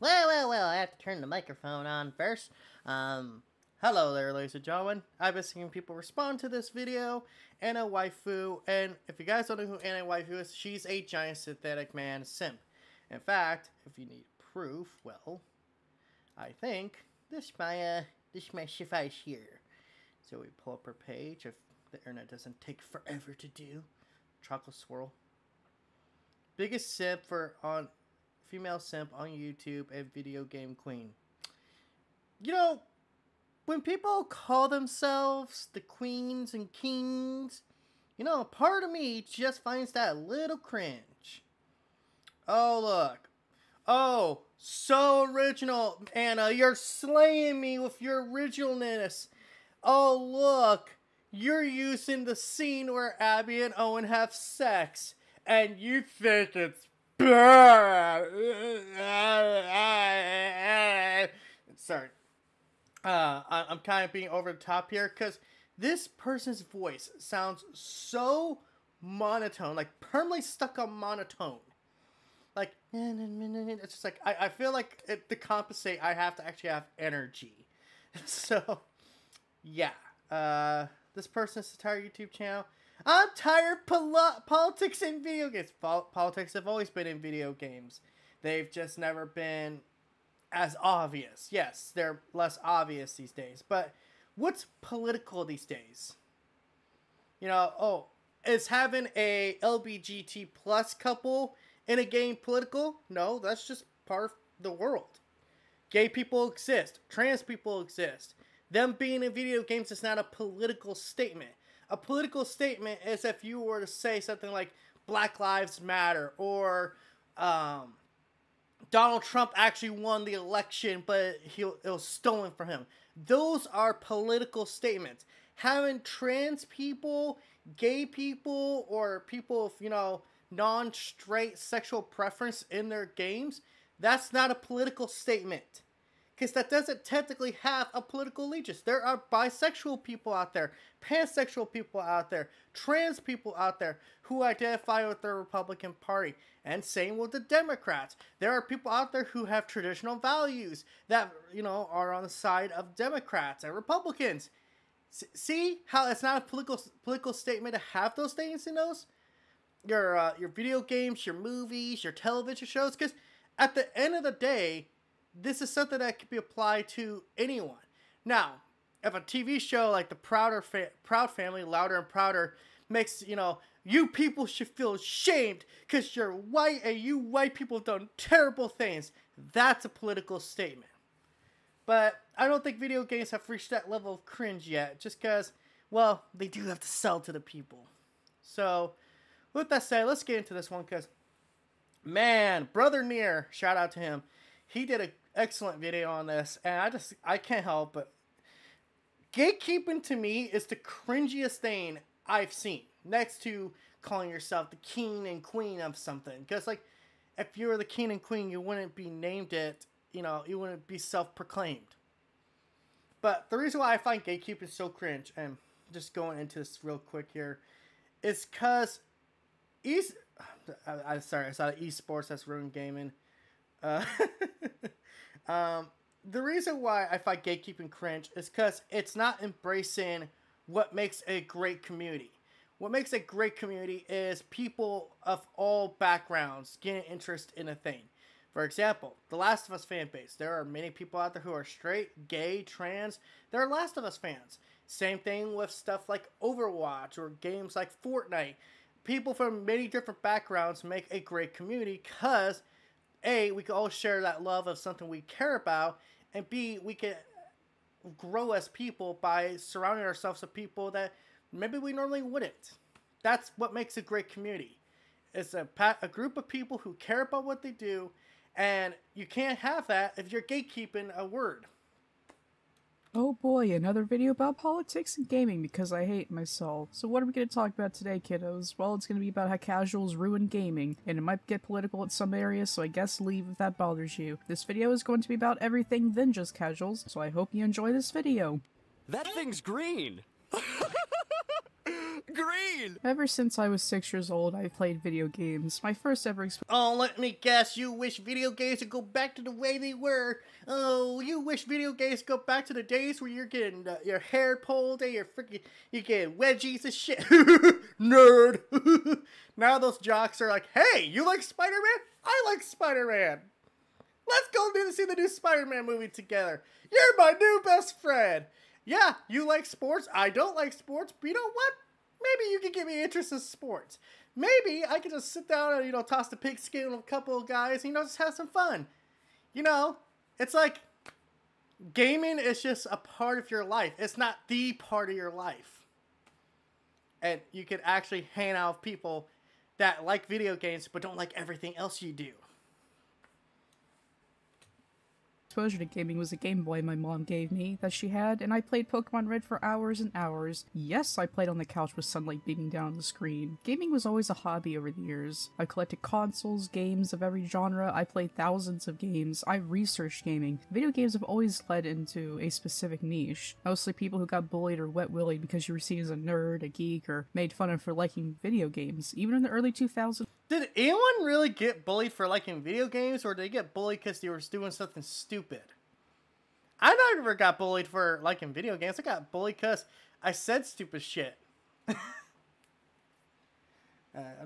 Well, I have to turn the microphone on first. Hello there, ladies and gentlemen. I've been seeing people respond to this video, Anna Waifu, and if you guys don't know who Anna Waifu is, she's a giant synthetic man simp. In fact, if you need proof, well, I think this my suffice here. So we pull up her page if the internet doesn't take forever to do. Chocolate swirl. Biggest simp on female simp on YouTube and video game queen. You know, when people call themselves the queens and kings, you know, part of me just finds that a little cringe. Oh, look. Oh, so original, Anna. You're slaying me with your originalness. Oh, look. You're using the scene where Abby and Owen have sex, and you think it's bad. Sorry. I'm kind of being over the top here, because this person's voice sounds so monotone, like permanently stuck on monotone. Like, it's just like, I feel like to compensate, I have to actually have energy. So, yeah. This person's entire YouTube channel. I'm tired of politics in video games. Politics have always been in video games. They've just never been as obvious. Yes, they're less obvious these days. But what's political these days? You know, oh, is having a LGBT plus couple in a game political? No, that's just part of the world. Gay people exist. Trans people exist. Them being in video games is not a political statement. A political statement is if you were to say something like Black Lives Matter or Donald Trump actually won the election, but it was stolen from him. Those are political statements. Having trans people, gay people, or people with, you know, non-straight sexual preference in their games, that's not a political statement. Because that doesn't technically have a political allegiance. There are bisexual people out there, pansexual people out there, trans people out there who identify with the Republican Party. And same with the Democrats. There are people out there who have traditional values that, you know, are on the side of Democrats and Republicans. See how it's not a political statement to have those things in those? Your video games, your movies, your television shows. Because at the end of the day, this is something that can be applied to anyone. Now, if a TV show like the Proud Family, Louder and Prouder, makes, you know, you people should feel ashamed because you're white and you white people have done terrible things, that's a political statement. But I don't think video games have reached that level of cringe yet, just because, well, they do have to sell to the people. So, with that said, let's get into this one, because, man, Brother Near, shout out to him. He did an excellent video on this, and I can't help but gatekeeping to me is the cringiest thing I've seen, next to calling yourself the king and queen of something. Because, like, if you were the king and queen, you wouldn't be named it, you know, you wouldn't be self-proclaimed. But the reason why I find gatekeeping so cringe, and just going into this real quick here, is because sorry, I saw esports, that's ruined gaming. The reason why I find gatekeeping cringe is because it's not embracing what makes a great community. What makes a great community is people of all backgrounds getting interest in a thing. For example, the Last of Us fan base. There are many people out there who are straight, gay, trans. They're Last of Us fans. Same thing with stuff like Overwatch or games like Fortnite. People from many different backgrounds make a great community because A, we can all share that love of something we care about, and B, we can grow as people by surrounding ourselves with people that maybe we normally wouldn't. That's what makes a great community. It's a group of people who care about what they do, and you can't have that if you're gatekeeping a word. Oh boy, another video about politics and gaming because I hate myself. So what are we going to talk about today, kiddos? Well, it's going to be about how casuals ruin gaming, and it might get political in some areas, so I guess leave if that bothers you. This video is going to be about everything than just casuals, so I hope you enjoy this video. That thing's green! Green! Ever since I was 6 years old, I've played video games. My first ever Oh, let me guess, you wish video games would go back to the way they were. Oh, you wish video games go back to the days where you're getting your hair pulled and you're getting wedgies and shit. Nerd. Now those jocks are like, hey, you like Spider-Man? I like Spider-Man. Let's go see the new Spider-Man movie together. You're my new best friend. Yeah, you like sports. I don't like sports, but you know what? Maybe you can get me interest in sports. Maybe I can just sit down and, toss the pigskin with a couple of guys and, just have some fun. It's like gaming is just a part of your life. It's not the part of your life. And you can actually hang out with people that like video games but don't like everything else you do. exposure to gaming was a Game Boy my mom gave me that she had, and I played Pokemon Red for hours and hours. Yes, I played on the couch with sunlight beaming down on the screen. Gaming was always a hobby over the years. I collected consoles, games of every genre, I played thousands of games, I researched gaming. Video games have always led into a specific niche. Mostly people who got bullied or wet-willied because you were seen as a nerd, a geek, or made fun of for liking video games. Even in the early 2000s, did anyone really get bullied for liking video games, or did they get bullied because they were doing something stupid? I never got bullied for liking video games. I got bullied because I said stupid shit. I'm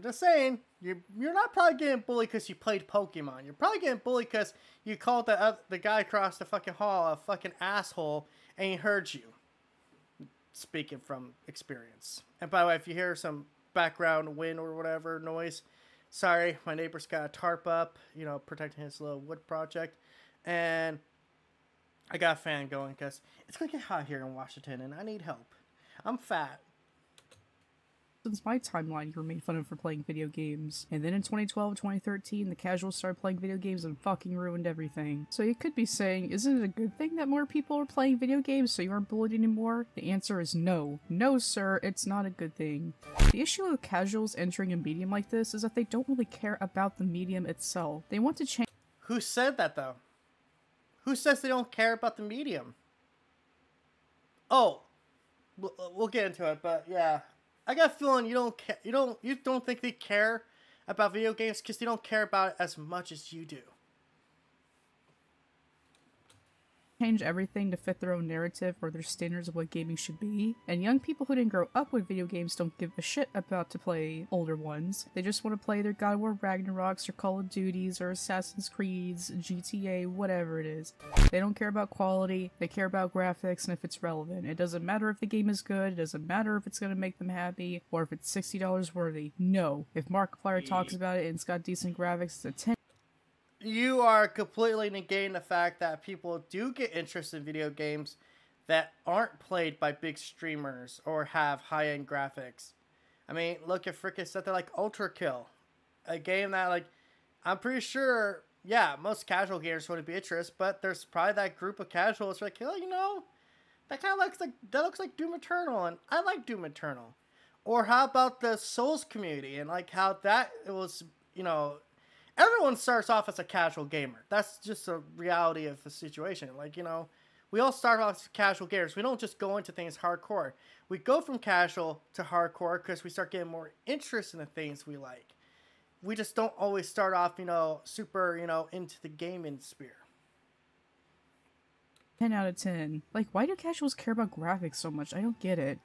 just saying, you're not probably getting bullied because you played Pokemon. You're probably getting bullied because you called the guy across the fucking hall a fucking asshole, and he heard you. Speaking from experience. And by the way, if you hear some background wind or whatever noise, sorry, my neighbor's got a tarp up, protecting his little wood project. And I got a fan going because it's going to get hot here in Washington and I need help. I'm fat. since my timeline, you were made fun of for playing video games. And then in 2012, 2013, the casuals started playing video games and fucking ruined everything. So you could be saying, isn't it a good thing that more people are playing video games so you aren't bullied anymore? The answer is no. No, sir, it's not a good thing. The issue with casuals entering a medium like this is that they don't really care about the medium itself. They want to change. Who said that, though? Who says they don't care about the medium? Oh, we'll get into it, but yeah. I got a feeling you don't think they care about video games because they don't care about it as much as you do. Change everything to fit their own narrative or their standards of what gaming should be, and young people who didn't grow up with video games don't give a shit about to play older ones. They just want to play their God of War Ragnaroks or Call of Duties or Assassin's Creeds, GTA, whatever it is. They don't care about quality, they care about graphics and if it's relevant. It doesn't matter if the game is good, it doesn't matter if it's going to make them happy, or if it's $60 worthy. No. If Markiplier talks about it and it's got decent graphics, it's a 10. You are completely negating the fact that people do get interested in video games that aren't played by big streamers or have high-end graphics. I mean, look at frickin' stuff like Ultra Kill. A game that, like, I'm pretty sure, yeah, most casual gamers would be interested, but there's probably that group of casuals who are like, oh, that kind of looks like Doom Eternal, and I like Doom Eternal. Or how about the Souls community, and like how that it was, everyone starts off as a casual gamer. That's just a reality of the situation. Like, we all start off as casual gamers. We don't just go into things hardcore. We go from casual to hardcore because we start getting more interest in the things we like. We just don't always start off, super, into the gaming sphere. 10 out of 10. Like, why do casuals care about graphics so much? I don't get it.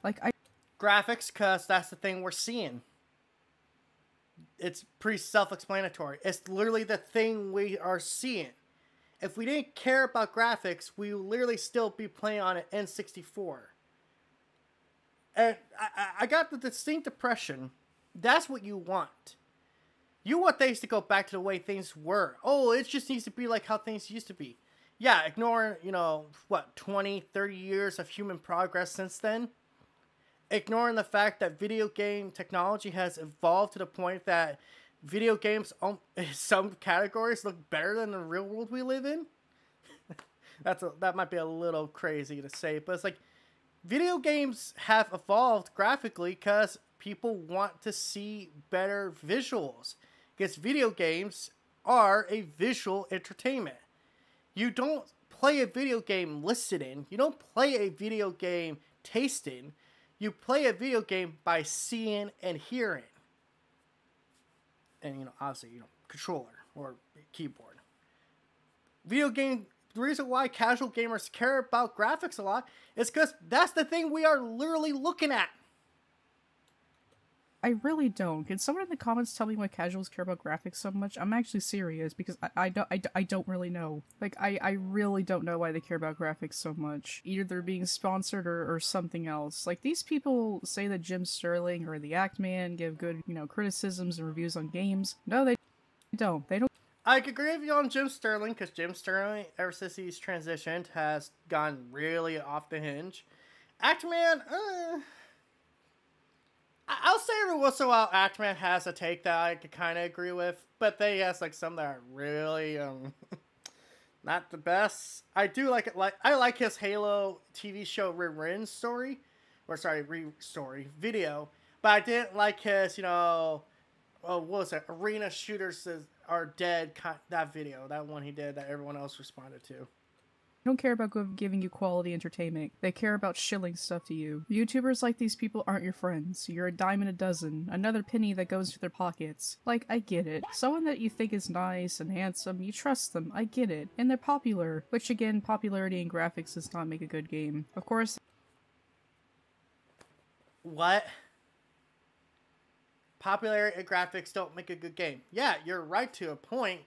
Graphics, because that's the thing we're seeing. It's pretty self-explanatory. It's literally the thing we are seeing. If we didn't care about graphics, we would literally still be playing on an N64. And I got the distinct impression that's what you want. You want things to go back to the way things were. Oh, it just needs to be like how things used to be. Yeah, ignoring, 20, 30 years of human progress since then. Ignoring the fact that video game technology has evolved to the point that video games, some categories, look better than the real world we live in. That might be a little crazy to say, but it's like video games have evolved graphically because people want to see better visuals. Because video games are a visual entertainment. You don't play a video game listening. You don't play a video game tasting. You play a video game by seeing and hearing. And, obviously, controller or keyboard. Video game, the reason why casual gamers care about graphics a lot is because that's the thing we are literally looking at. I really don't. Can someone in the comments tell me why casuals care about graphics so much? I'm actually serious because I don't really know. Like, I really don't know why they care about graphics so much. Either they're being sponsored or something else. Like, these people say that Jim Sterling or the Act Man give good, criticisms and reviews on games. No, they don't. They don't. I could agree with you on Jim Sterling, because Jim Sterling, ever since he's transitioned, has gone really off the hinge. Act Man, I'll say every once in a while, Actman has a take that I could kind of agree with, but they has like some that are really not the best. I do like it. I like his Halo TV show video, but I didn't like his what was it? Arena Shooters Are Dead. That video, that one he did that everyone else responded to. Don't care about giving you quality entertainment. They care about shilling stuff to you. YouTubers like these people aren't your friends. You're a dime in a dozen. Another penny that goes into their pockets. Like, I get it. Someone that you think is nice and handsome, you trust them. I get it. And they're popular. Which again, popularity and graphics does not make a good game. Of course. What? Popularity and graphics don't make a good game. Yeah, you're right to a point.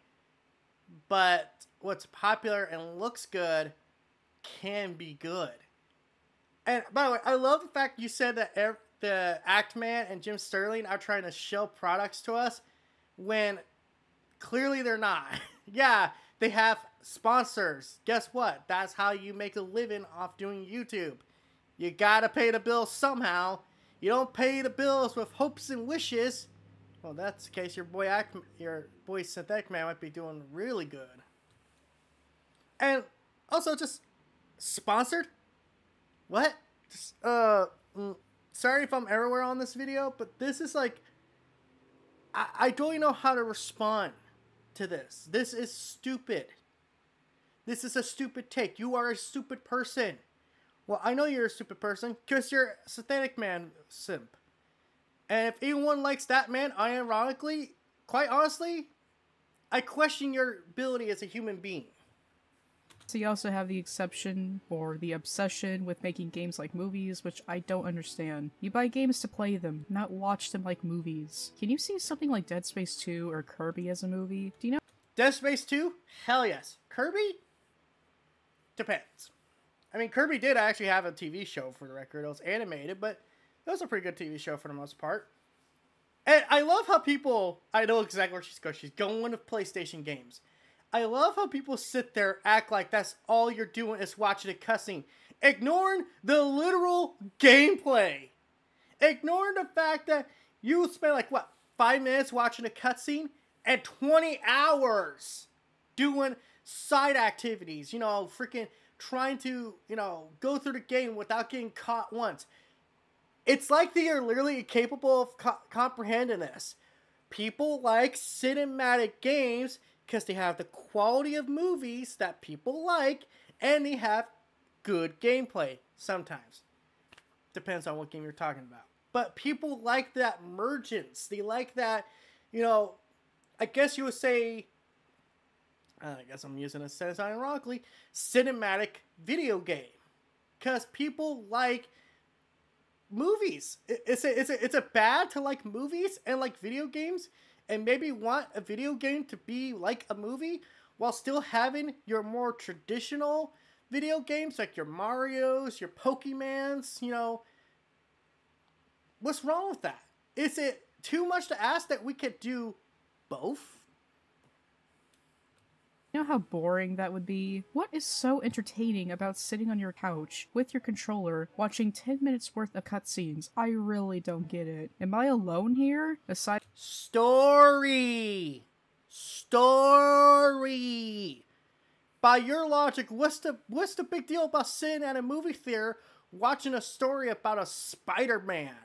But what's popular and looks good can be good. And by the way, I love the fact you said that the Act Man and Jim Sterling are trying to shill products to us when clearly they're not. Yeah, they have sponsors. Guess what? That's how you make a living off doing YouTube. You gotta pay the bills somehow. You don't pay the bills with hopes and wishes. Well, that's the case. Your boy Synthetic Man might be doing really good. And also, just sponsored. What? Just, sorry if I'm everywhere on this video, but this is like, I don't even know how to respond to this. This is stupid. This is a stupid take. You are a stupid person. Well, I know you're a stupid person because you're a Synthetic Man simp. And if anyone likes that man, unironically, quite honestly, I question your ability as a human being. So you also have the exception, or the obsession, with making games like movies, which I don't understand. You buy games to play them, not watch them like movies. Can you see something like Dead Space 2 or Kirby as a movie? Do you know? Dead Space 2? Hell yes. Kirby? Depends. I mean, Kirby did actually have a TV show, for the record. It was animated, but it was a pretty good TV show for the most part. And I love how people... I know exactly where she's going. She's going to PlayStation games. I love how people sit there, act like that's all you're doing is watching a cutscene. Ignoring the literal gameplay. Ignoring the fact that you spend, 5 minutes watching a cutscene and 20 hours doing side activities. Freaking trying to, go through the game without getting caught once. It's like they are literally incapable of comprehending this. People like cinematic games because they have the quality of movies that people like, and they have good gameplay sometimes. Depends on what game you're talking about. But people like that emergence. They like that, I guess you would say, I guess I'm using a sentence ironically, cinematic video game. Because people like movies. It's a bad to like movies and like video games and maybe want a video game to be like a movie while still having your more traditional video games like your Marios, your Pokemans, What's wrong with that? Is it too much to ask that we could do both? You know how boring that would be? What is so entertaining about sitting on your couch with your controller watching 10 minutes worth of cutscenes? I really don't get it. Am I alone here? Aside Story! By your logic, what's the big deal about sitting at a movie theater watching a story about a Spider-Man?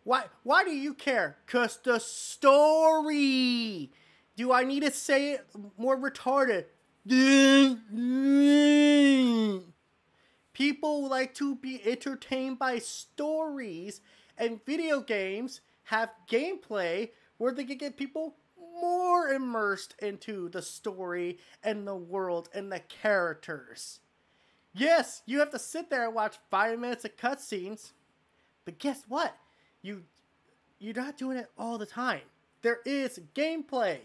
Why do you care? 'Cause the story! Do I need to say it more retarded? People like to be entertained by stories, and video games have gameplay where they can get people more immersed into the story and the world and the characters. Yes, you have to sit there and watch 5 minutes of cutscenes, but guess what? You're not doing it all the time. There is gameplay.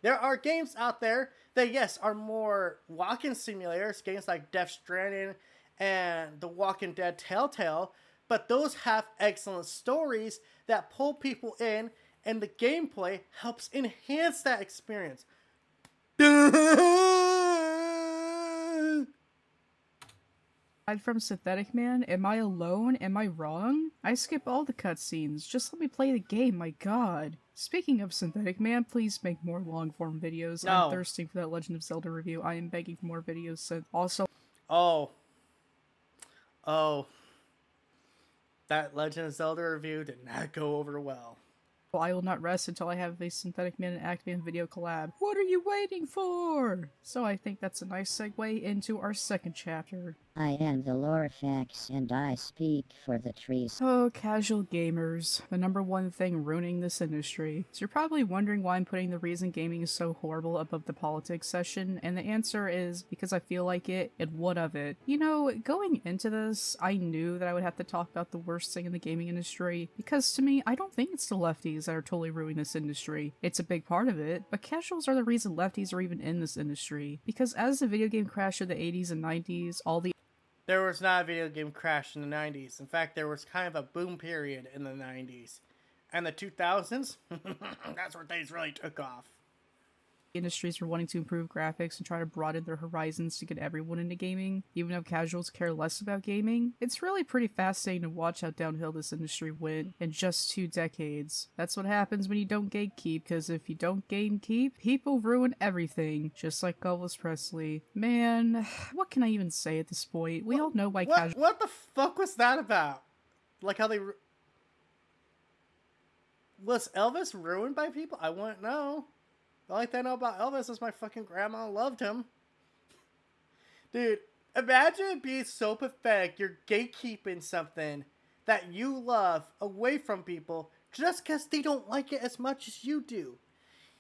There are games out there that, yes, are more walking simulators, games like Death Stranding and The Walking Dead Telltale, but those have excellent stories that pull people in, and the gameplay helps enhance that experience. Aside from Synthetic Man, am I alone? Am I wrong? I skip all the cutscenes. Just let me play the game, my god. Speaking of Synthetic Man, please make more long-form videos. No. I'm thirsting for that Legend of Zelda review. I am begging for more videos sent. Also... Oh. That Legend of Zelda review did not go over well. I will not rest until I have a Synthetic Man and Actman video collab. What are you waiting for? So I think that's a nice segue into our second chapter. I am the Lorfax, and I speak for the trees. Oh, casual gamers. The number one thing ruining this industry. So you're probably wondering why I'm putting the reason gaming is so horrible above the politics session, and the answer is because I feel like it, and what of it? You know, going into this, I knew that I would have to talk about the worst thing in the gaming industry, because to me, I don't think it's the lefties that are totally ruining this industry. It's a big part of it, but casuals are the reason lefties are even in this industry. Because as the video game crash of the 80s and 90s, all the There was not a video game crash in the 90s. In fact, there was kind of a boom period in the 90s. And the 2000s, that's where things really took off. industries are wanting to improve graphics and try to broaden their horizons to get everyone into gaming, even though casuals care less about gaming. It's really pretty fascinating to watch how downhill this industry went in just 2 decades. That's what happens when you don't gatekeep, because if you don't gatekeep, people ruin everything, just like Elvis Presley. Man, what can I even say at this point? We all know why casuals... What the fuck was that about? Like how they... Was Elvis ruined by people? I wouldn't know. The only thing I know about Elvis is my fucking grandma loved him. Dude, imagine being so pathetic you're gatekeeping something that you love away from people just because they don't like it as much as you do.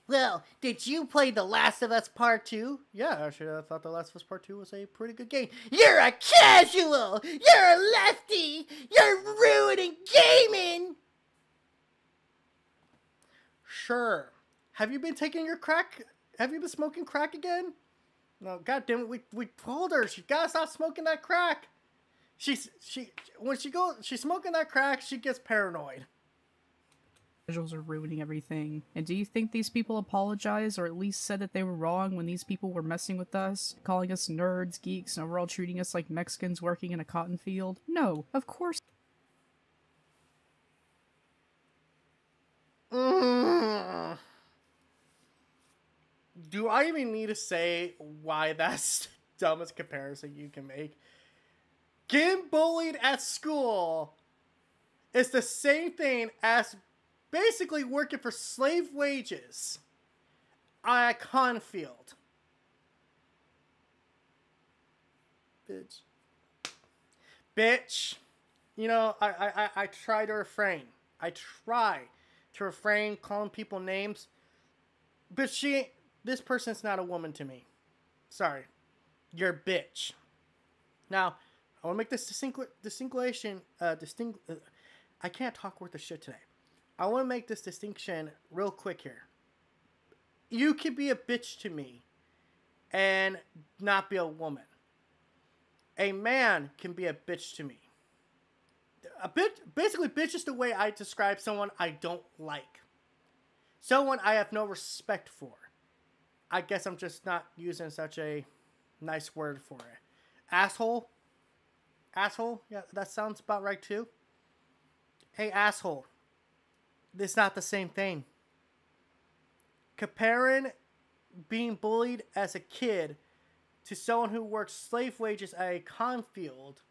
Well, did you play The Last of Us Part 2? Yeah, actually, I thought The Last of Us Part 2 was a pretty good game. You're a casual! You're a lefty! You're ruining gaming! Sure. Have you been taking your crack? Have you been smoking crack again? No, goddamn it, we told her she gotta stop smoking that crack. When she's smoking that crack, she gets paranoid. Casuals are ruining everything. And do you think these people apologize or at least said that they were wrong when these people were messing with us, calling us nerds, geeks, and overall treating us like Mexicans working in a cotton field? No, of course. Do I even need to say why that's the dumbest comparison you can make? Getting bullied at school is the same thing as basically working for slave wages at a cotton field. Bitch. You know, I try to refrain. I try to refrain calling people names. But this person's not a woman to me. Sorry. You're a bitch. Now, I want to make this distinction. I can't talk worth of shit today. I want to make this distinction real quick here. You can be a bitch to me and not be a woman. A man can be a bitch to me. Basically, bitch is the way I describe someone I don't like. Someone I have no respect for. I guess I'm just not using such a nice word for it. Asshole? Asshole? Yeah, that sounds about right too. Hey, asshole. It's not the same thing. Comparing being bullied as a kid to someone who works slave wages at a cotton field,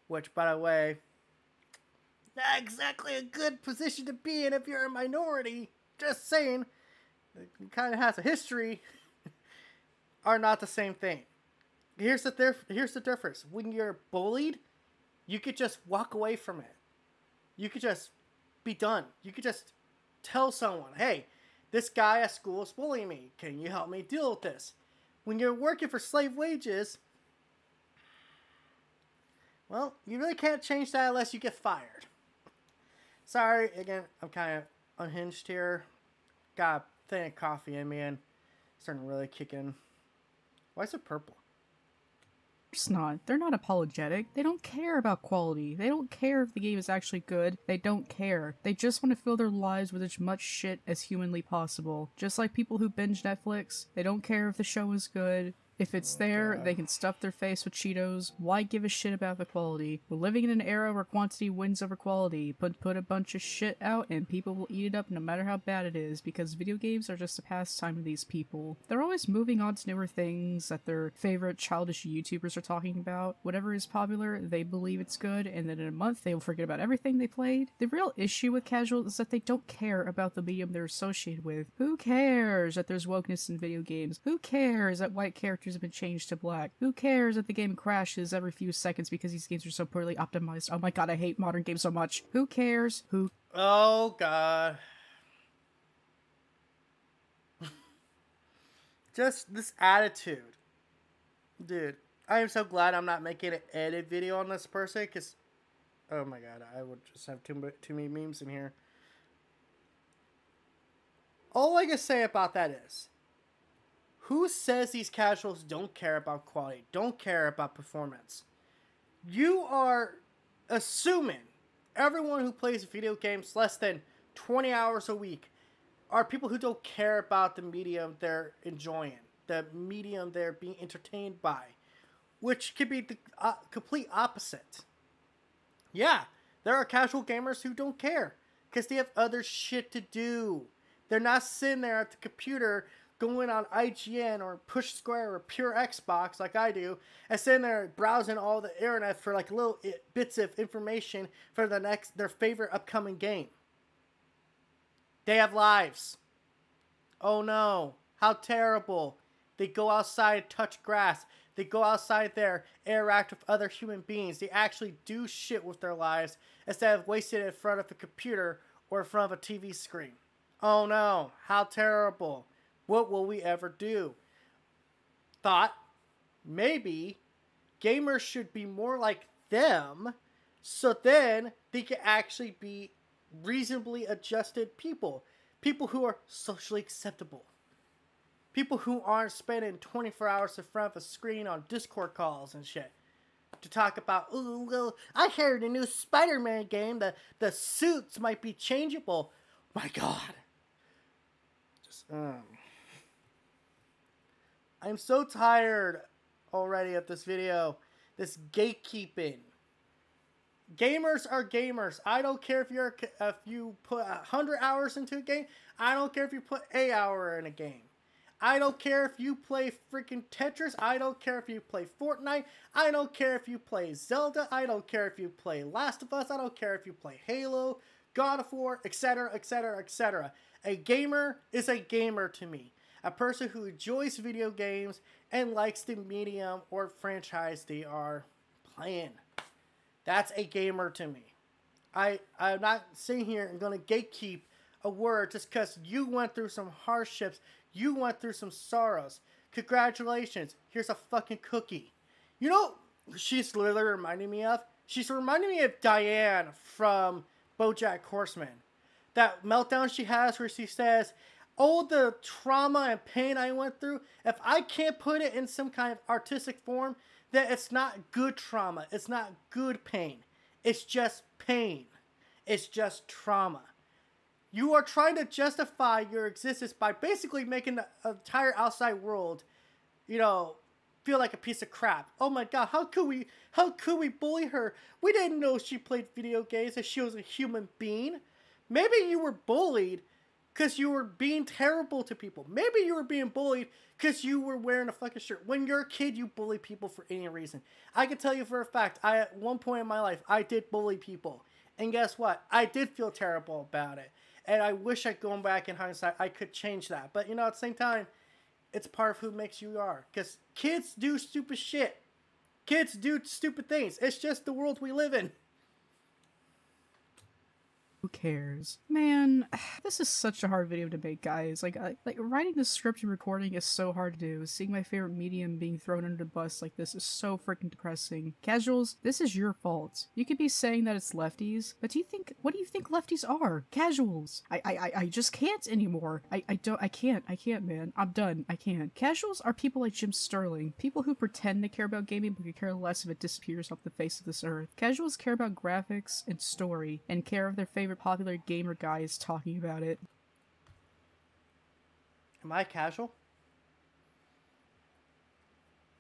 which, by the way, not exactly a good position to be in if you're a minority. Just saying. It kind of has a history. Are not the same thing. Here's the difference. When you're bullied, you could just walk away from it. You could just be done. You could just tell someone, hey, this guy at school is bullying me. Can you help me deal with this? When you're working for slave wages, well, you really can't change that unless you get fired. Sorry, again, I'm kind of unhinged here. Got a thing of coffee in me and starting to really kick in. Why is it purple? It's not. They're not apologetic. They don't care about quality. They don't care if the game is actually good. They don't care. They just want to fill their lives with as much shit as humanly possible. Just like people who binge Netflix. They don't care if the show is good. If it's there, they can stuff their face with Cheetos. Why give a shit about the quality? We're living in an era where quantity wins over quality. Put a bunch of shit out and people will eat it up no matter how bad it is, because video games are just a pastime to these people. They're always moving on to newer things that their favorite childish YouTubers are talking about. Whatever is popular, they believe it's good, and then in a month they will forget about everything they played. The real issue with casual is that they don't care about the medium they're associated with. Who cares that there's wokeness in video games? Who cares that white characters have been changed to black? Who cares that the game crashes every few seconds because these games are so poorly optimized? Oh my god, I hate modern games so much. Who cares? Oh god. Just this attitude. Dude, I am so glad I'm not making an edit video on this person, because oh my god, I would just have too many memes in here. All I can say about that is, who says these casuals don't care about quality, don't care about performance? You are assuming everyone who plays video games less than 20 hours a week are people who don't care about the medium they're enjoying, the medium they're being entertained by, which could be the complete opposite. Yeah, there are casual gamers who don't care because they have other shit to do. They're not sitting there at the computer going on IGN or Push Square or Pure Xbox like I do, and sitting there browsing all the internet for like little bits of information for their favorite upcoming game. They have lives. Oh no, how terrible. They go outside, touch grass. They go outside there, interact with other human beings. They actually do shit with their lives instead of wasting it in front of a computer or in front of a TV screen. Oh no, how terrible. What will we ever do? Thought, maybe gamers should be more like them, so then they can actually be reasonably adjusted people. People who are socially acceptable. People who aren't spending 24 hours in front of a screen on Discord calls and shit to talk about, ooh, well, I heard the new Spider-Man game, the suits might be changeable. My god. Just, I'm so tired already of this video. This gatekeeping. Gamers are gamers. I don't care if you put 100 hours into a game. I don't care if you put an hour in a game. I don't care if you play freaking Tetris. I don't care if you play Fortnite. I don't care if you play Zelda. I don't care if you play Last of Us. I don't care if you play Halo, God of War, etc., etc., etc. A gamer is a gamer to me. A person who enjoys video games and likes the medium or franchise they are playing. That's a gamer to me. I'm not sitting here and going to gatekeep a word just because you went through some hardships. You went through some sorrows. Congratulations. Here's a fucking cookie. You know, she's literally reminding me of? She's reminding me of Diane from BoJack Horseman. That meltdown she has where she says, all the trauma and pain I went through, if I can't put it in some kind of artistic form, then it's not good trauma. It's not good pain. It's just pain. It's just trauma. You are trying to justify your existence by basically making the entire outside world, you know, feel like a piece of crap. Oh my god, how could we bully her? We didn't know she played video games and she was a human being. Maybe you were bullied because you were being terrible to people. Maybe you were being bullied because you were wearing a fucking shirt. When you're a kid, you bully people for any reason. I can tell you for a fact, at one point in my life, I did bully people. And guess what? I did feel terrible about it. And I wish I'd gone back in hindsight, I could change that. But, you know, at the same time, it's part of who makes you are. Because kids do stupid shit. Kids do stupid things. It's just the world we live in. Who cares? Man, this is such a hard video to make, guys. Like writing the script and recording is so hard to do. Seeing my favorite medium being thrown under the bus like this is so freaking depressing. Casuals, this is your fault. You could be saying that it's lefties, but what do you think lefties are? Casuals. I just can't anymore. I can't, man. I'm done. I can't. Casuals are people like Jim Sterling. People who pretend they care about gaming but could care less if it disappears off the face of this earth. Casuals care about graphics and story, and care of their favorite popular gamer guys talking about it. Am I casual?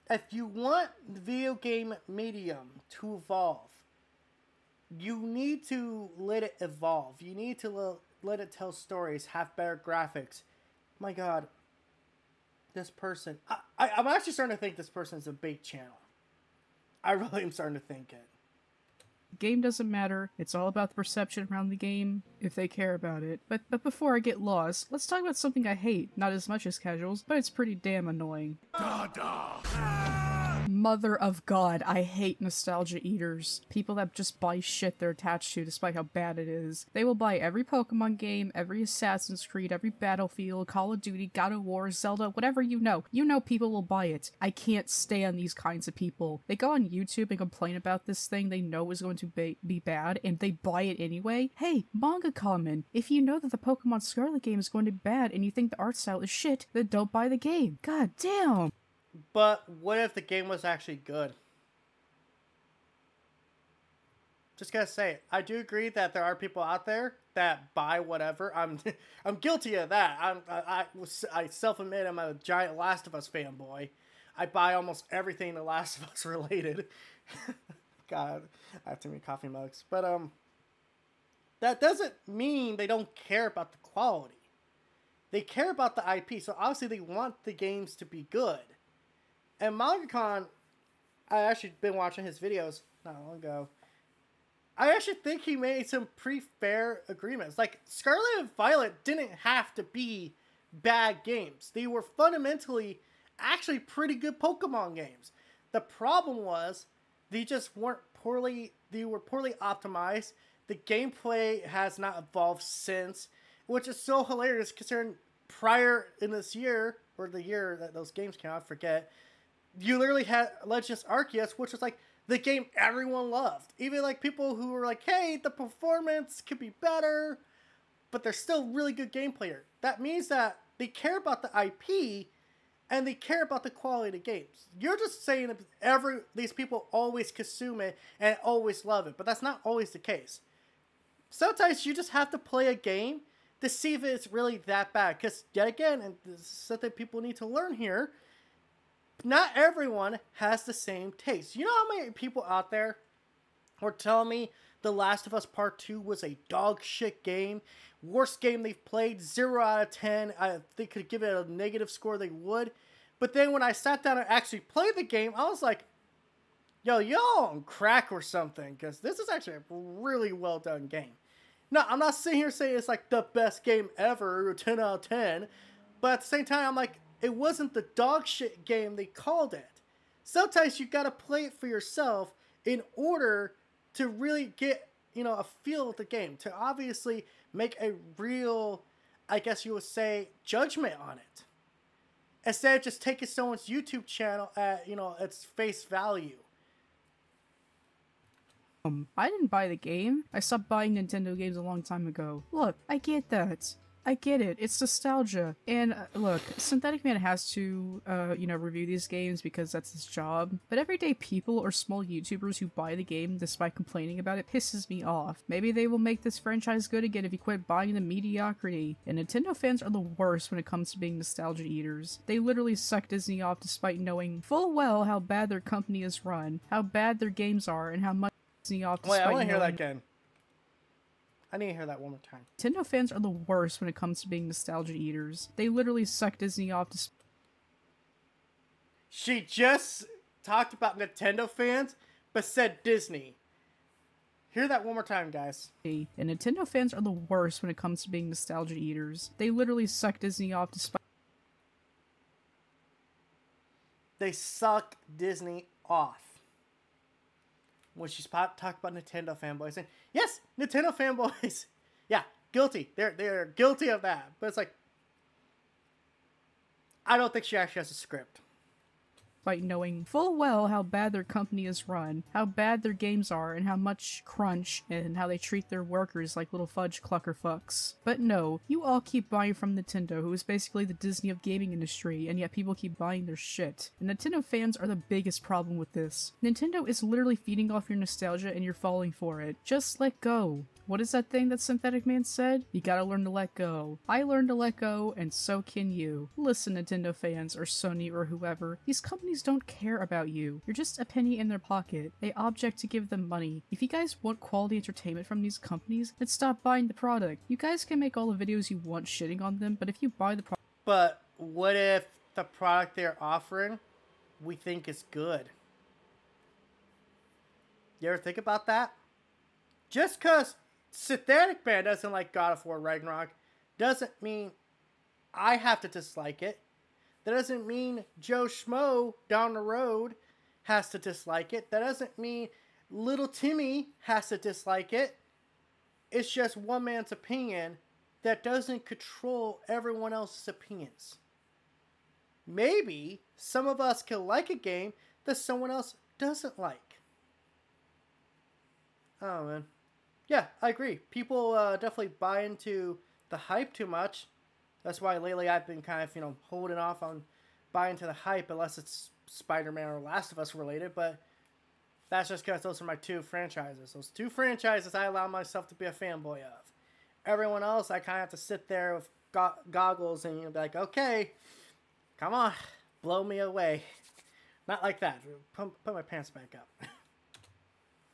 If you want the video game medium to evolve, you need to let it evolve. You need to let it tell stories, have better graphics. My god, this person... I'm actually starting to think this person is a bait channel. I really am starting to think it. Game doesn't matter. It's all about the perception around the game, if they care about it. But before I get lost, let's talk about something I hate, not as much as casuals, but it's pretty damn annoying. Mother of God, I hate nostalgia eaters. People that just buy shit they're attached to despite how bad it is. They will buy every Pokemon game, every Assassin's Creed, every Battlefield, Call of Duty, God of War, Zelda, whatever you know. You know people will buy it. I can't stand these kinds of people. They go on YouTube and complain about this thing they know is going to be bad, and they buy it anyway. Hey, manga comment. If you know that the Pokemon Scarlet game is going to be bad and you think the art style is shit, then don't buy the game. God damn. But what if the game was actually good? Just gotta say, I do agree that there are people out there that buy whatever. I'm guilty of that. I self-admit I'm a giant Last of Us fanboy. I buy almost everything The Last of Us related. God, I have too many coffee mugs. But that doesn't mean they don't care about the quality. They care about the IP, so obviously they want the games to be good. And MangaCon, I actually been watching his videos not long ago. I actually think he made some pretty fair agreements. Like, Scarlet and Violet didn't have to be bad games. They were fundamentally actually pretty good Pokemon games. The problem was they just weren't poorly optimized. The gameplay has not evolved since, which is so hilarious considering prior in this year, or the year that those games came out, I forget, you literally had Legends Arceus, which was like the game everyone loved. Even like people who were like, hey, the performance could be better, but there's still really good gameplay here. That means that they care about the IP and they care about the quality of the games. You're just saying that these people always consume it and always love it, but that's not always the case. Sometimes you just have to play a game to see if it's really that bad. Because yet again, and this is something people need to learn here, not everyone has the same taste. You know how many people out there were telling me The Last of Us Part 2 was a dog shit game? Worst game they've played, 0 out of 10. If they could give it a negative score, they would. But then when I sat down and actually played the game, I was like, yo, y'all on crack or something. Because this is actually a really well done game. No, I'm not sitting here saying it's like the best game ever, or 10 out of 10. But at the same time, I'm like, it wasn't the dog shit game they called it. Sometimes you gotta play it for yourself in order to really get, a feel of the game. To obviously make a real, I guess you would say, judgment on it. Instead of just taking someone's YouTube channel at, its face value. I didn't buy the game. I stopped buying Nintendo games a long time ago. Look, I get that. I get it. It's nostalgia. And look, Synthetic Man has to, review these games because that's his job. But everyday people or small YouTubers who buy the game despite complaining about it pisses me off. Maybe they will make this franchise good again if you quit buying the mediocrity. And Nintendo fans are the worst when it comes to being nostalgia eaters. They literally suck Disney off despite knowing full well how bad their company is run, how bad their games are, and how much Disney off despite Wait, I want to hear that again. I need to hear that one more time. Nintendo fans are the worst when it comes to being nostalgia eaters. They literally suck Disney off to... She just talked about Nintendo fans, but said Disney. Hear that one more time, guys. And Nintendo fans are the worst when it comes to being nostalgia eaters. They literally suck Disney off despite... they suck Disney off. When she's talking about Nintendo fanboys, and yes, Nintendo fanboys, yeah, guilty. They're guilty of that. But it's like, I don't think she actually has a script. By knowing full well how bad their company is run, how bad their games are, and how much crunch, and how they treat their workers like little fudge clucker fucks. But no, you all keep buying from Nintendo, who is basically the Disney of gaming industry, and yet people keep buying their shit. And Nintendo fans are the biggest problem with this. Nintendo is literally feeding off your nostalgia and you're falling for it. Just let go. What is that thing that Synthetic Man said? You gotta learn to let go. I learned to let go, and so can you. Listen, Nintendo fans, or Sony, or whoever, these companies don't care about you. You're just a penny in their pocket, a object to give them money. If you guys want quality entertainment from these companies, then stop buying the product. You guys can make all the videos you want shitting on them, but if you buy the product... But what if the product they're offering, we think is good? You ever think about that? Just because Synthetic Man doesn't like God of War Ragnarok doesn't mean I have to dislike it. That doesn't mean Joe Schmo down the road has to dislike it. That doesn't mean little Timmy has to dislike it. It's just one man's opinion that doesn't control everyone else's opinions. Maybe some of us can like a game that someone else doesn't like. Oh, man. Yeah, I agree. People definitely buy into the hype too much. That's why lately I've been kind of, holding off on buying into the hype unless it's Spider-Man or Last of Us related. But that's just because those are my two franchises. Those two franchises I allow myself to be a fanboy of. Everyone else, I kind of have to sit there with goggles and be like, okay, come on, blow me away. Not like that. Put my pants back up.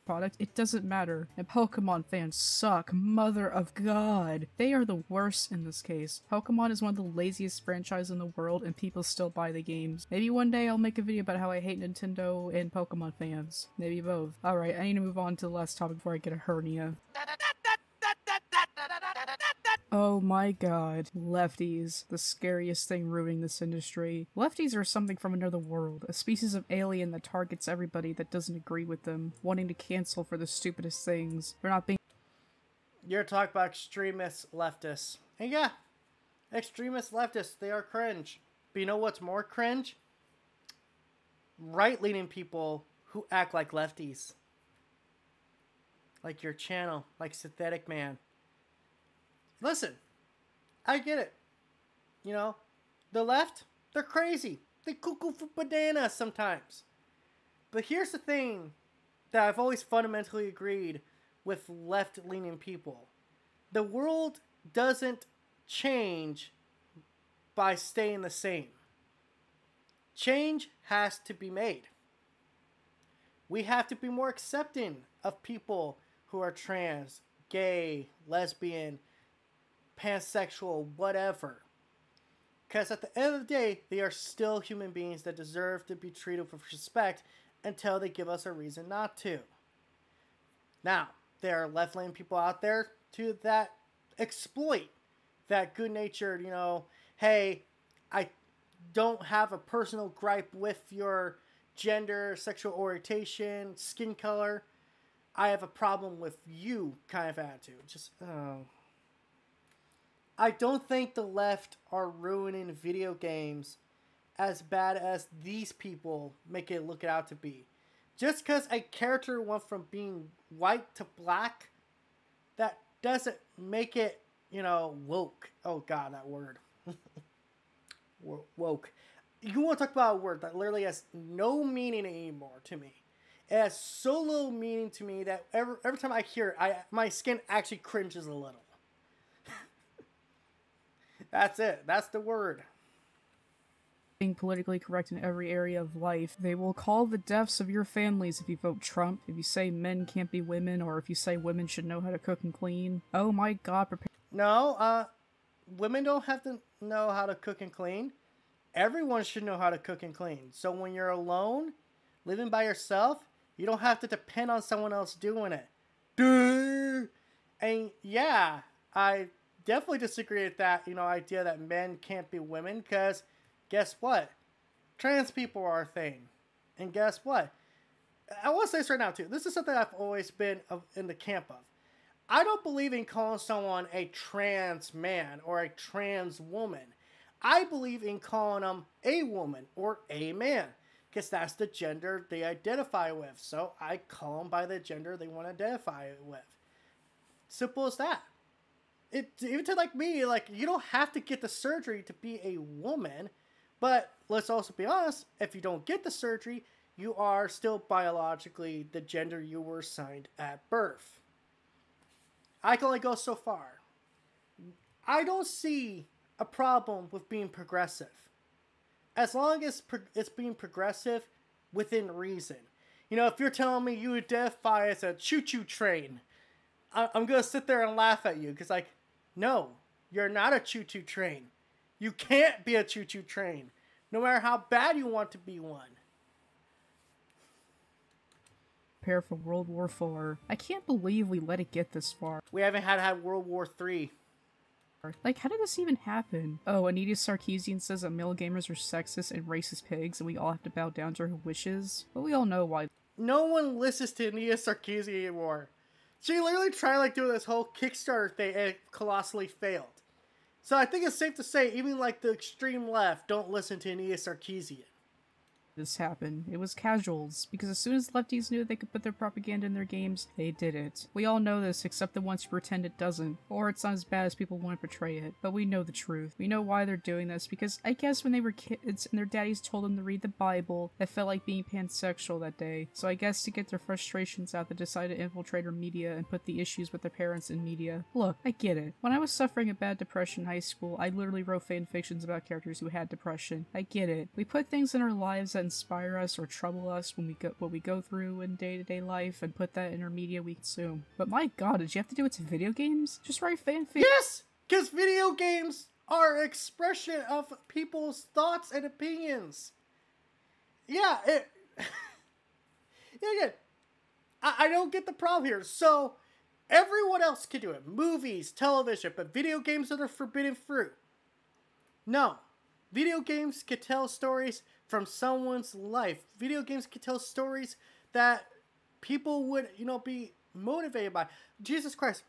Product, it doesn't matter. And Pokemon fans suck. Mother of God. They are the worst in this case. Pokemon is one of the laziest franchises in the world and people still buy the games. Maybe one day I'll make a video about how I hate Nintendo and Pokemon fans. Maybe both. Alright, I need to move on to the last topic before I get a hernia. Oh my god. Lefties. The scariest thing ruining this industry. Lefties are something from another world. A species of alien that targets everybody that doesn't agree with them, wanting to cancel for the stupidest things. For not being— You're talking about extremist leftists. And yeah, extremist leftists, they are cringe. But you know what's more cringe? Right-leaning people who act like lefties. Like your channel, like Synthetic Man. Listen, I get it. The left, they're crazy. They cuckoo for bananas sometimes. But here's the thing that I've always fundamentally agreed with left-leaning people. The world doesn't change by staying the same. Change has to be made. We have to be more accepting of people who are trans, gay, lesbian, pansexual, whatever. Because at the end of the day, they are still human beings that deserve to be treated with respect until they give us a reason not to. Now, there are left-leaning people out there too that exploit that good-natured, hey, I don't have a personal gripe with your gender, sexual orientation, skin color. I have a problem with you kind of attitude. I don't think the left are ruining video games as bad as these people make it look out to be. Just because a character went from being white to black, that doesn't make it, woke. Oh god, that word. Woke. You want to talk about a word that literally has no meaning anymore to me. It has so little meaning to me that every time I hear it, my skin actually cringes a little. That's it. That's the word. Being politically correct in every area of life. They will call the deaths of your families if you vote Trump, if you say men can't be women, or if you say women should know how to cook and clean. Oh my god, No, women don't have to know how to cook and clean. Everyone should know how to cook and clean. So when you're alone, living by yourself, you don't have to depend on someone else doing it. Duh! And yeah, I definitely disagree with that, idea that men can't be women, because guess what? Trans people are a thing. And guess what? I want to say this right now, too. This is something I've always been in the camp of. I don't believe in calling someone a trans man or a trans woman. I believe in calling them a woman or a man, because that's the gender they identify with. So I call them by the gender they want to identify with. Simple as that. Even to like me, like, you don't have to get the surgery to be a woman, but let's also be honest, if you don't get the surgery, you are still biologically the gender you were assigned at birth. I can only go so far. I don't see a problem with being progressive, as long as it's being progressive within reason. You know, if you're telling me you identify as a choo-choo train, I'm going to sit there and laugh at you, because, like, no, you're not a choo-choo train. You can't be a choo-choo train, no matter how bad you want to be one. Prepare for World War IV. I can't believe we let it get this far. We haven't had World War III. Like, how did this even happen? Oh, Anita Sarkeesian says that male gamers are sexist and racist pigs, and we all have to bow down to her wishes. But we all know why. No one listens to Anita Sarkeesian anymore. She literally tried, like, doing this whole Kickstarter thing, and it colossally failed. So I think it's safe to say, even, like, the extreme left don't listen to Anita Sarkeesian. This happened. It was casuals, because as soon as lefties knew they could put their propaganda in their games, they did it. We all know this, except the ones who pretend it doesn't, or it's not as bad as people want to portray it. But we know the truth. We know why they're doing this, because I guess when they were kids and their daddies told them to read the Bible, it felt like being pansexual that day. So I guess to get their frustrations out, they decided to infiltrate our media and put the issues with their parents in media. Look, I get it. When I was suffering a bad depression in high school, I literally wrote fanfictions about characters who had depression. I get it. We put things in our lives that inspire us or trouble us when what we go through in day-to-day life and put that in our media we consume. But my god, did you have to do it to video games? Just write fanfic. Yes! Because video games are expression of people's thoughts and opinions. Yeah, again, I don't get the problem here. So, everyone else can do it. Movies, television, but video games are the forbidden fruit. No. Video games can tell stories from someone's life. Video games can tell stories that people would, be motivated by. Jesus Christ.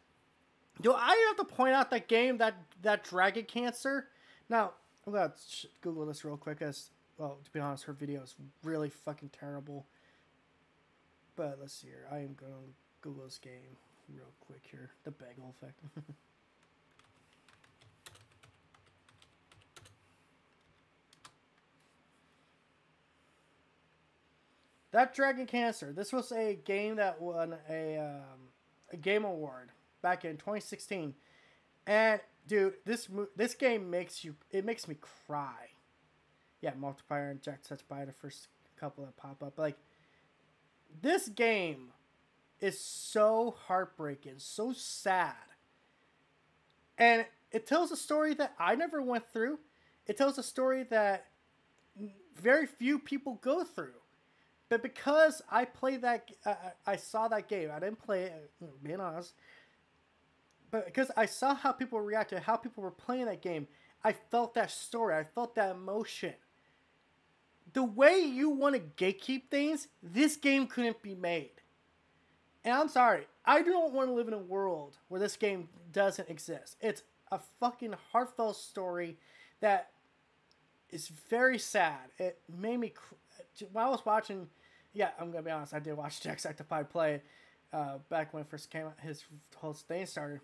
Do I have to point out that game, that Dragon Cancer? Now, I'm going to Google this real quick, as, well, to be honest, her video is really fucking terrible. But let's see here. I am going to Google this game real quick here. The bagel effect. That Dragon Cancer. This was a game that won a game award back in 2016, and dude, this game makes me cry. Yeah, multiplayer and Jack Touch by the first couple that pop up. Like, this game is so heartbreaking, so sad, and it tells a story that I never went through. It tells a story that very few people go through. But because I played that, I saw that game. I didn't play it, being honest. But because I saw how people reacted, how people were playing that game, I felt that story. I felt that emotion. The way you want to gatekeep things, this game couldn't be made. And I'm sorry, I don't want to live in a world where this game doesn't exist. It's a fucking heartfelt story that is very sad. It made me when I was watching. Yeah, I'm gonna be honest. I did watch Jacksepticeye play back when it first came out. His whole thing started.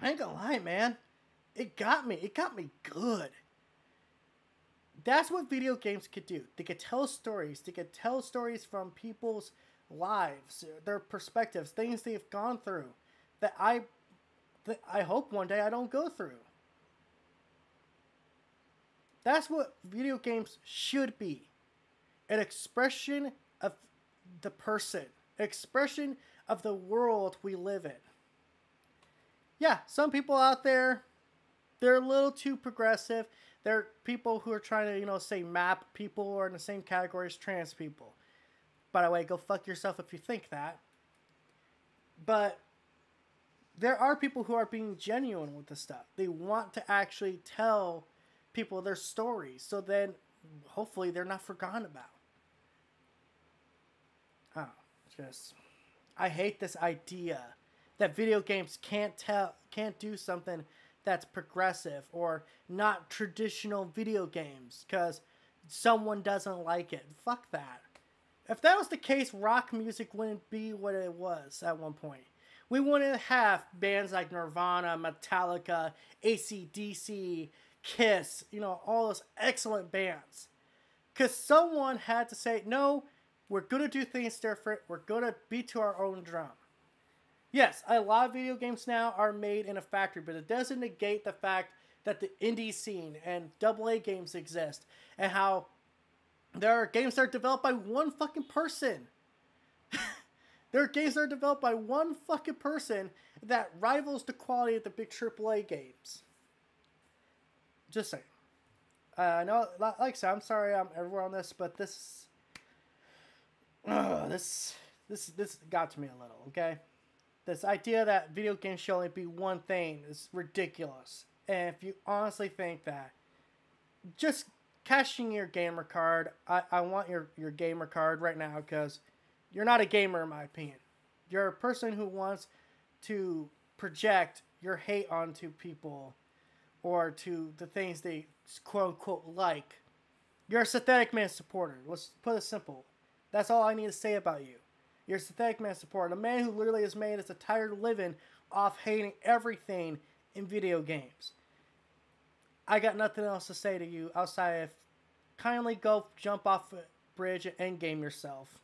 I ain't gonna lie, man. It got me. It got me good. That's what video games could do. They could tell stories. They could tell stories from people's lives, their perspectives, things they've gone through that I hope one day I don't go through. That's what video games should be. An expression of the person. An expression of the world we live in. Yeah, some people out there, they're a little too progressive. They're people who are trying to, say map people or in the same category as trans people. By the way, go fuck yourself if you think that. But there are people who are being genuine with this stuff. They want to actually tell people their stories. So then hopefully they're not forgotten about. Oh, just I hate this idea that video games can't do something that's progressive or not traditional video games because someone doesn't like it. Fuck that. If that was the case, rock music wouldn't be what it was at one point. We wouldn't have bands like Nirvana, Metallica, AC/DC, Kiss, all those excellent bands. Because someone had to say, no, we're going to do things different. We're going to beat to our own drum. Yes, a lot of video games now are made in a factory, but it doesn't negate the fact that the indie scene and AA games exist, and how there are games that are developed by one fucking person. There are games that are developed by one fucking person that rivals the quality of the big AAA games. Just saying. I know, like I said, I'm sorry I'm everywhere on this, but this got to me a little, okay? This idea that video games should only be one thing is ridiculous. And if you honestly think that, just cashing your gamer card. I want your gamer card right now because you're not a gamer in my opinion. You're a person who wants to project your hate onto people or to the things they quote unquote like. You're a Synthetic Man supporter. Let's put it simple. That's all I need to say about you. You're a Synthetic Man supporter. A man who literally has made his entire living off hating everything in video games. I got nothing else to say to you outside of kindly go jump off a bridge and endgame yourself.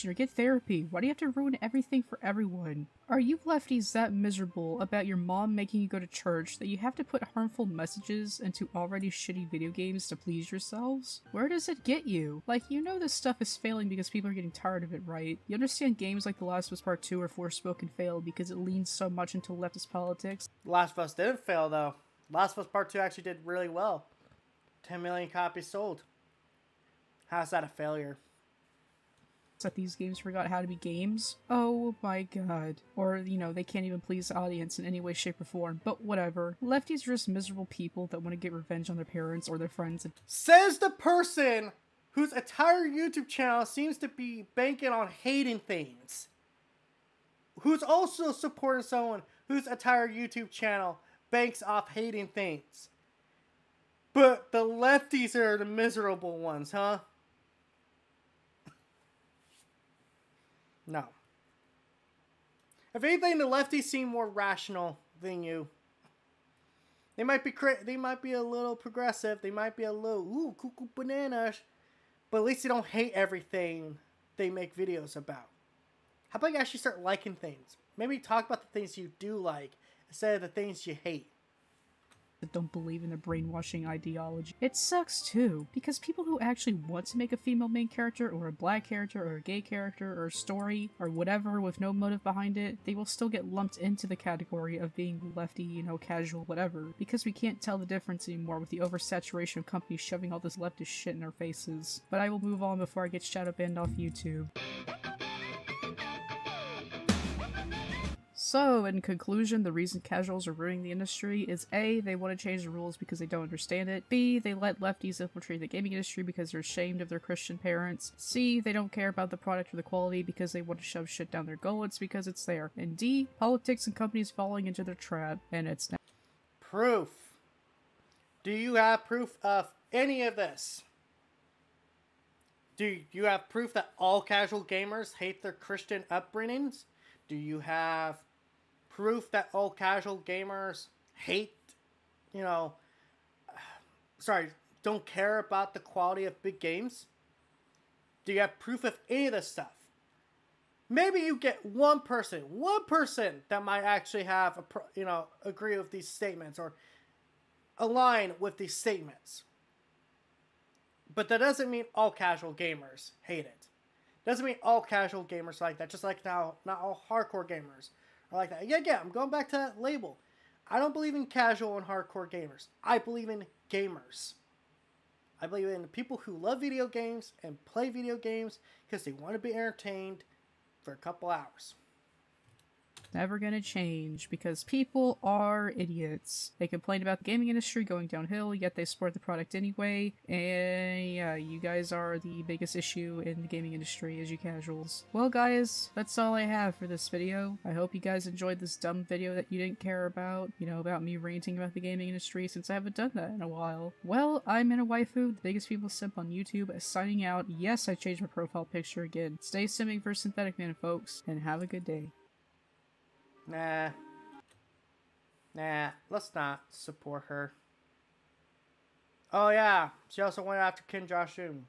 Or get therapy. Why do you have to ruin everything for everyone? Are you lefties that miserable about your mom making you go to church that you have to put harmful messages into already shitty video games to please yourselves? Where does it get you? Like, this stuff is failing because people are getting tired of it, right? You understand games like The Last of Us Part 2 or Forspoken fail because it leans so much into leftist politics? Last of Us didn't fail, though. Last of Us Part 2 actually did really well. 10 million copies sold. How's that a failure? That these games forgot how to be games. Oh my god. Or, they can't even please the audience in any way, shape, or form. But whatever. Lefties are just miserable people that want to get revenge on their parents or their friends. Says the person whose entire YouTube channel seems to be banking on hating things. Who's also supporting someone whose entire YouTube channel banks off hating things. But the lefties are the miserable ones, huh? No. If anything, the lefties seem more rational than you. They might be a little progressive. They might be a little cuckoo bananas, but at least they don't hate everything they make videos about. How about you actually start liking things? Maybe talk about the things you do like instead of the things you hate. That don't believe in the brainwashing ideology. It sucks too, because people who actually want to make a female main character or a black character or a gay character or a story or whatever with no motive behind it, they will still get lumped into the category of being lefty, casual, whatever, because we can't tell the difference anymore with the oversaturation of companies shoving all this leftist shit in our faces. But I will move on before I get shadow banned off YouTube. So, in conclusion, the reason casuals are ruining the industry is A, they want to change the rules because they don't understand it, B, they let lefties infiltrate the gaming industry because they're ashamed of their Christian parents, C, they don't care about the product or the quality because they want to shove shit down their gullets because it's there, and D, politics and companies falling into their trap, and it's now. Proof. Do you have proof of any of this? Do you have proof that all casual gamers hate their Christian upbringings? Do you have proof that all casual gamers hate, don't care about the quality of big games? Do you have proof of any of this stuff? Maybe you get one person that might actually have, agree with these statements or align with these statements. But that doesn't mean all casual gamers hate it. Doesn't mean all casual gamers like that, just like now, not all hardcore gamers are like that. Yeah, I'm going back to that label. I don't believe in casual and hardcore gamers. I believe in gamers. I believe in the people who love video games and play video games because they want to be entertained for a couple hours. never gonna change because people are idiots. They complain about the gaming industry going downhill, yet they support the product anyway. And yeah, you guys are the biggest issue in the gaming industry as you casuals. Well guys, that's all I have for this video. I hope you guys enjoyed this dumb video that you didn't care about, you know, about me ranting about the gaming industry since I haven't done that in a while. Well, I'm in a waifu, the biggest people simp on YouTube, signing out. Yes, I changed my profile picture again. Stay simming for Synthetic Man, folks, and have a good day. Nah, let's not support her. Oh yeah, she also went after Ken Josh Jun.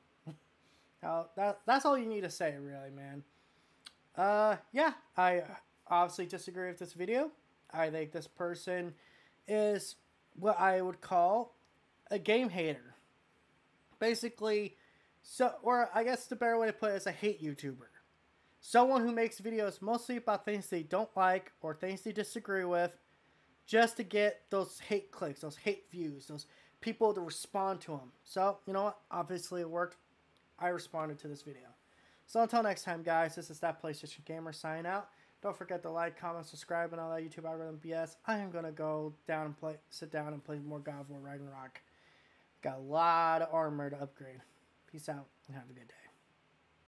That's all you need to say, really, man. Yeah, I obviously disagree with this video. I think this person is what I would call a game hater. Basically, or I guess the better way to put it is a hate YouTuber. Someone who makes videos mostly about things they don't like or things they disagree with just to get those hate clicks, those hate views, those people to respond to them. So, you know what? Obviously it worked. I responded to this video. So until next time, guys, this is That PlayStation Gamer signing out. Don't forget to like, comment, subscribe, and all that YouTube algorithm BS. I am going to go down and sit down and play more God of War Ragnarok. Got a lot of armor to upgrade. Peace out and have a good day.